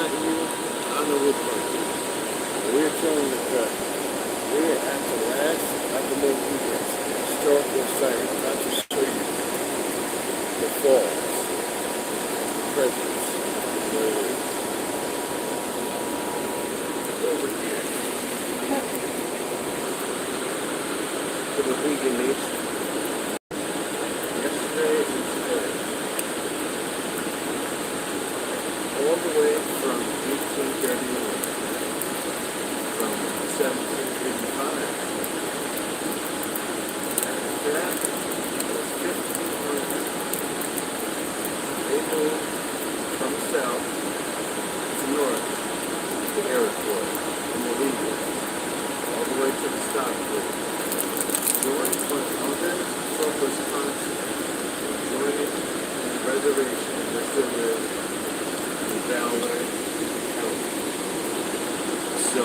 not you, I don't know which one it is. We're telling you that we're at the last of the Mohicans historical site, not to show you the falls, presence, over here. For the Vegan Nation. Yesterday and today. All the way from 1831, from 1755. After that, it was 1500. They moved from south to north to Iroquois and the Mohicans, all the way to the Stockbridge. Joined by other from Wisconsin, joining the reservation that still lives in Ballard County. So,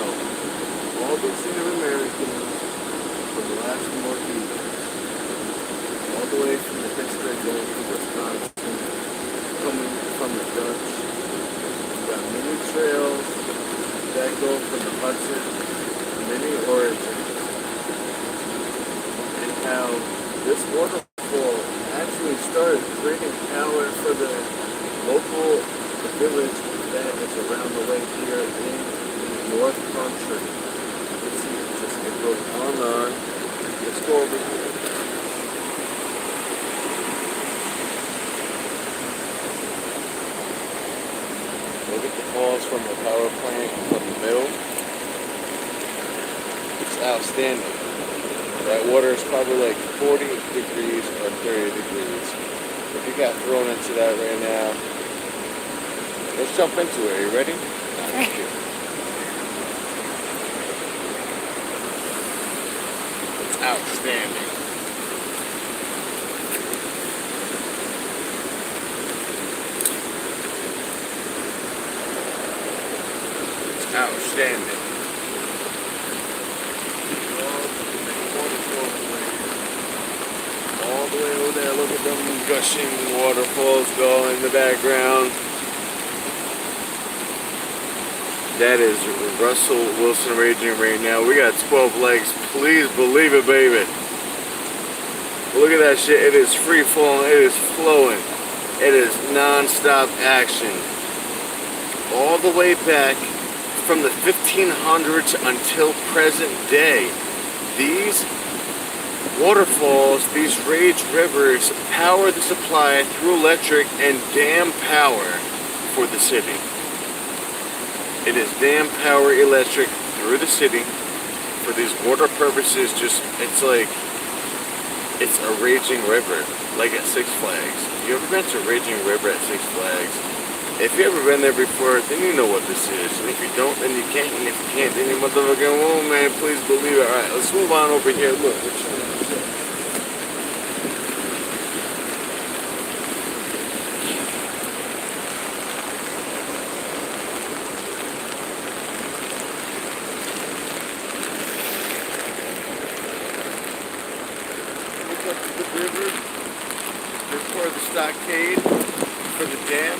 all these Native Americans from the last Mohicans, all the way from the Pittsburgh going to Wisconsin, coming from the Dutch. We've got many trails that go from the Hudson, many origins, and how this waterfall actually started creating power for the local village that is around the lake here in the North Country. Let's see, it goes on and on. Let's go over here. Look at the falls from the power plant from the middle. It's outstanding. That water is probably like 40 degrees or 30 degrees. If you got thrown into that right now, let's jump into it. Are you ready? Thank you. It's outstanding. It's outstanding. All the way over there, look at them gushing waterfalls going in the background. That is Russell Wilson raging right now. We got 12 legs. Please believe it, baby. Look at that shit. It is free flowing. It is flowing. It is non-stop action. All the way back from the 1500s until present day. These waterfalls, these rage rivers, power the supply through electric and dam power for the city. It is dam power electric through the city for these water purposes. Just, it's like, it's a raging river, like at Six Flags. You ever been to a raging river at Six Flags? If you ever been there before, then you know what this is. And if you don't, then you can't. And if you can't, then you motherfucking won't, man. Please believe it. Alright, let's move on over here. Look, we're showing you this. Look up to the river. There's part of the stockade for the dam.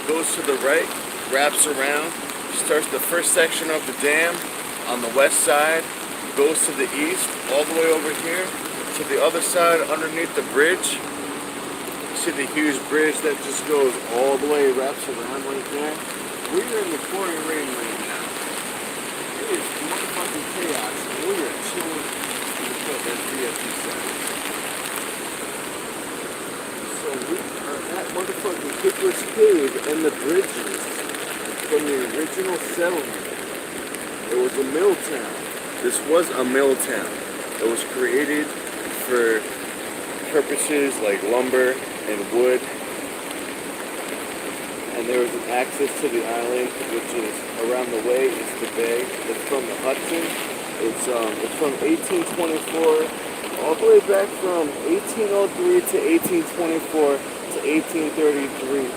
Goes to the right, wraps around, starts the first section of the dam on the west side, goes to the east, all the way over here, to the other side underneath the bridge. You see the huge bridge that just goes all the way, wraps around right there. We're in the pouring rain right now. It is motherfucking chaos, and we are chilling in the club at VIP side. So we are at motherfucking Kicker's Cave and the bridges from the original settlement. It was a mill town. This was a mill town. It was created for purposes like lumber and wood. And there was an access to the island, which is around the way. It's the bay. It's from the Hudson. It's from 1824. All the way back from 1803 to 1824 to 1833,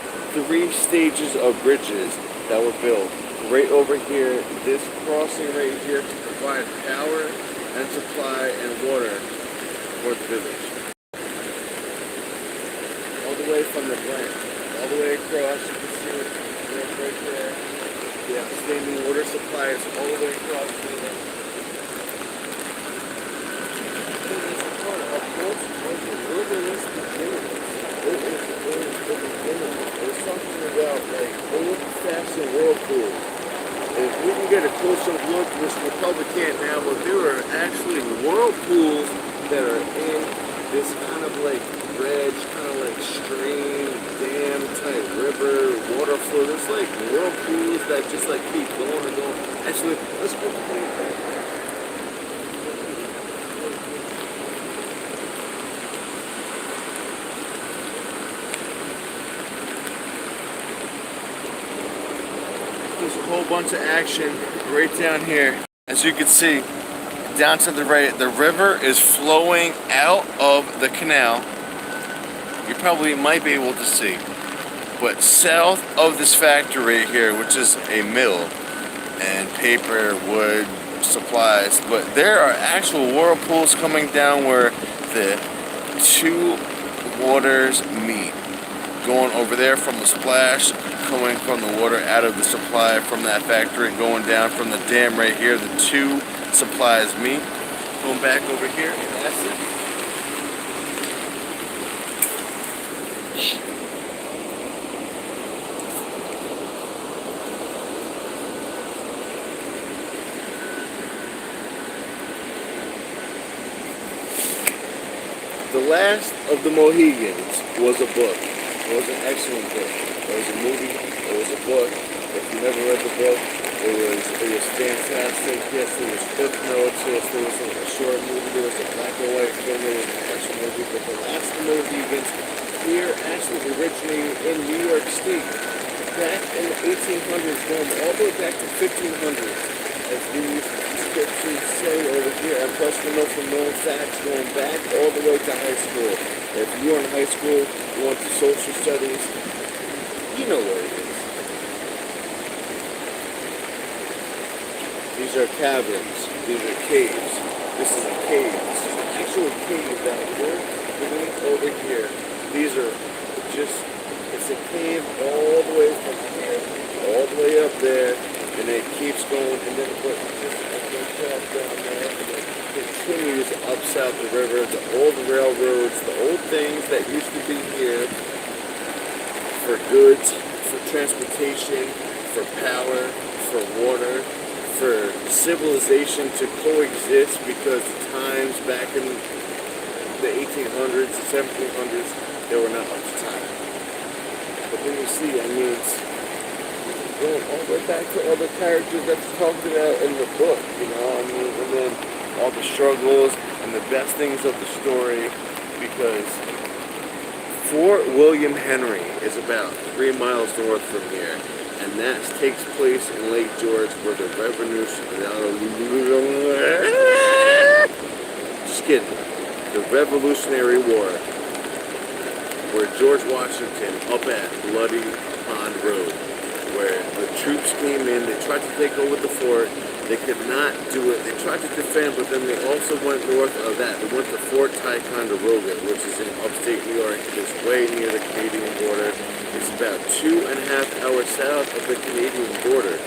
3 stages of bridges that were built. Right over here, this crossing right here to provide power and supply and water for the village. All the way from the Glen, all the way across, you can see it right there. standing water supplies all the way across the river. It is a part of most of the wilderness beginnings. It is the beginning. It's something about like old-fashioned whirlpools. If we can get a close-up look, which we probably can't now, but there are actually whirlpools that are in this kind of like dredge, kind of like stream, dam type river, water flow. There's like whirlpools that just like keep going and going. Actually, let's go play that. There's a whole bunch of action right down here. As you can see, down to the right, the river is flowing out of the canal. You probably might be able to see. But south of this factory right here, which is a mill and paper, wood, supplies, but there are actual whirlpools coming down where the two waters meet. Going over there from the splash, coming from the water out of the supply from that factory, going down from the dam right here, the two supplies meet. Going back over here, and that's it. The Last of the Mohicans was a book. It was an excellent book. It was a movie. It was a book. If you never read the book, it was fantastic. Yes, there was clip notes. Yes, there was a short movie. There was a black and white film. There was an action movie. But The Last of the Mohicans here actually originated in New York State back in the 1800s, going all the way back to 1500s, as these descriptions say over here. And plus, we know from known facts going back all the way to high school. If you were in high school, you went to social studies, you know where it is. These are caverns. These are caves. This is a cave. This is an actual cave that we're beneath over here. These are just, it's a cave all the way from here, all the way up there, and it keeps going, and then it just down there, and it continues up south the river, the old railroads, the old things that used to be here for goods, for transportation, for power, for water, for civilization to coexist, because the times back in the 1800s, the 1700s, they were not up to time. But then you see, I mean, it's going all the way back to all the characters that's talked about in the book, you know, I mean, and then all the struggles and the best things of the story, because Fort William Henry is about 3 miles north from here, and that takes place in Lake George, where the Revolutionary War, where George Washington up at Bloody Pond Road, where the troops came in, they tried to take over the fort, they could not do it, they tried to defend, but then they also went north of that, they went to Fort Ticonderoga, which is in upstate New York. It's way near the Canadian border. It's about 2.5 hours south of the Canadian border,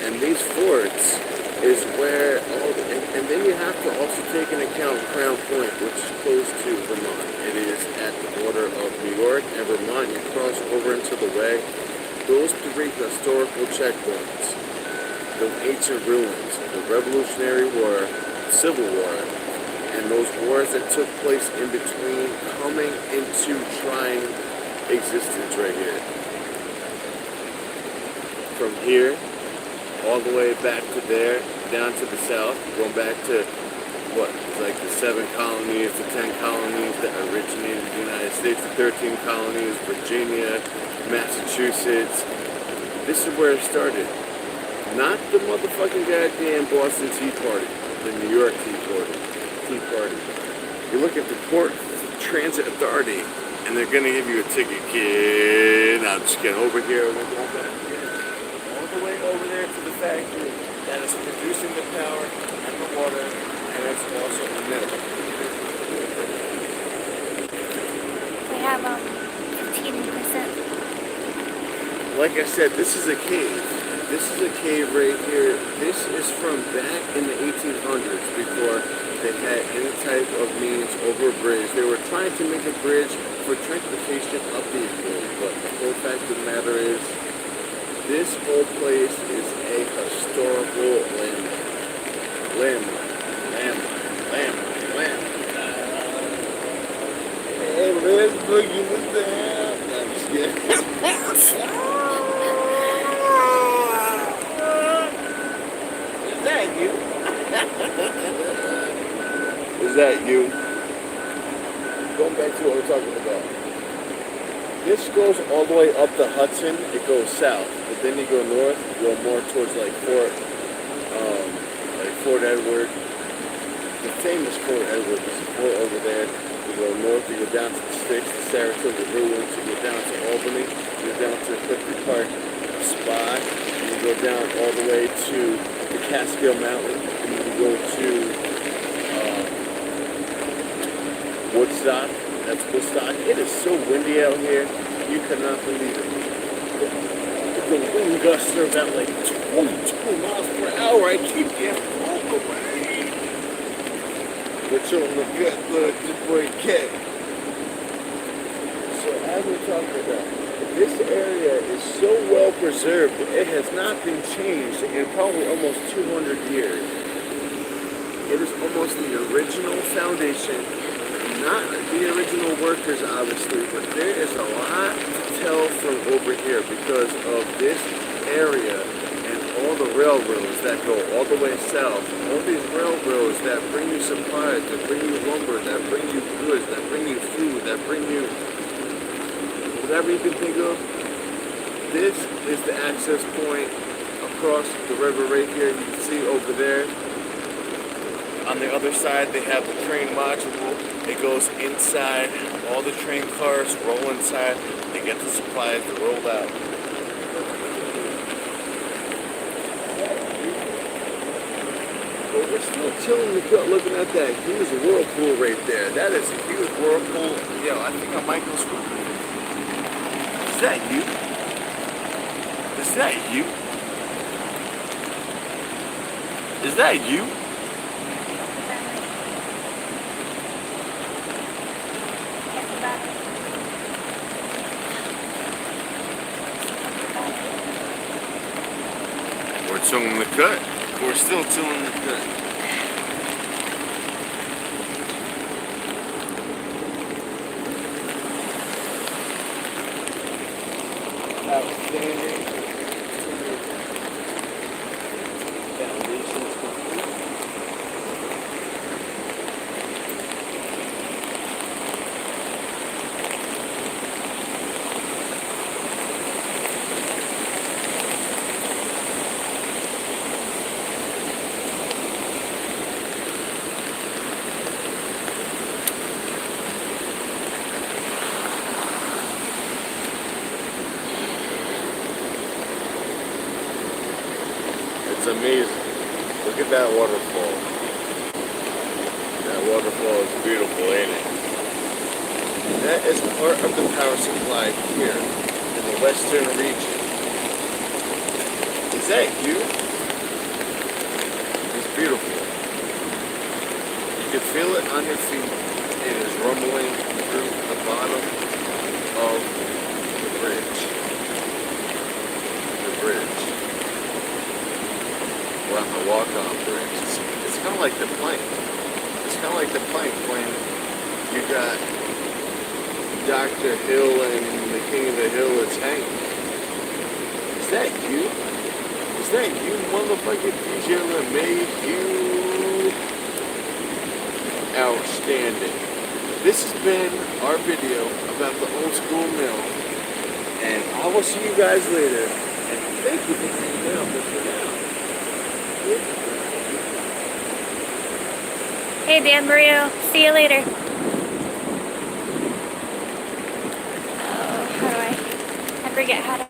and these forts is where all the, and then you have to also take into account Crown Point, which is close to Vermont. It is at the border of New York and Vermont. You cross over into the way. Those three historical checkpoints, the ancient ruins, the Revolutionary War, Civil War, and those wars that took place in between, coming into trying existence right here. From here, all the way back to there, down to the south, going back to what, like the 7 colonies, the 10 colonies that originated in the United States, the 13 colonies, Virginia, Massachusetts. This is where it started. Not the motherfucking goddamn Boston Tea Party, the New York Tea Party. You look at the Port Transit Authority, and they're gonna give you a ticket, kid. Now, just get over here, we're going back here, all the way over there to the factory that is producing the power and the water, and it's also a mill. We have 15%. Like I said, this is a cave. This is a cave right here. This is from back in the 1800s before they had any type of means over a bridge. They were trying to make a bridge for transportation up these hills, but the whole fact of the matter is, this whole place is a historical landmark. Hey, where's Boogie? What the hell? No, I'm just kidding. Is that you? Is that you? Going back to what we're talking about. This goes all the way up the Hudson. It goes south, but then you go north. You go more towards like Fort Edward. The famous Fort Edward. There's a fort over there. You go north. You go down to the Sticks, the Saratoga ruins. You go down to Albany. You go down to Clifton Park Spa. And you go down all the way to the Catskill Mountain. And you go to Woodstock. That's Woodstock. It is so windy out here. You cannot believe it. The wind gusts are about like 22 miles per hour. I keep getting pulled away. But you're on the good look, this boy Ken. So as we're talking about, this area is so well preserved. It has not been changed in probably almost 200 years. It is almost the original foundation. Not the original workers, obviously, but there is a lot to tell from over here because of this area and all the railroads that go all the way south. All these railroads that bring you supplies, that bring you lumber, that bring you goods, that bring you food, that bring you whatever you can think of. This is the access point across the river right here. You can see over there. On the other side, they have the train module. It goes inside. All the train cars roll inside. They get the supplies. They're rolled out. But we're still chilling the gut looking at that huge whirlpool right there. That is a huge whirlpool. Yo, I think I might go swimming. Is that you? Is that you? Is that you? We're chilling the cut. We're still chilling the cut. Outstanding. Foundations complete. It's amazing. Look at that waterfall. That waterfall is beautiful, ain't it? That is part of the power supply here in the western region. Is that you? It's beautiful. You can feel it on your feet. It is rumbling through the bottom of the bridge. The bridge. We're on the walk-on bridge. It's kind of like the plank. It's kind of like the plank when you got Dr. Hill and the King of the Hill is hanging. Is that you? Is that you, motherfucking DJ LeMay? You outstanding. This has been our video about the old school mill. And I will see you guys later. And thank you for hanging out with me now. Hey, Dan Mario. See you later. Oh, how do I forget how to...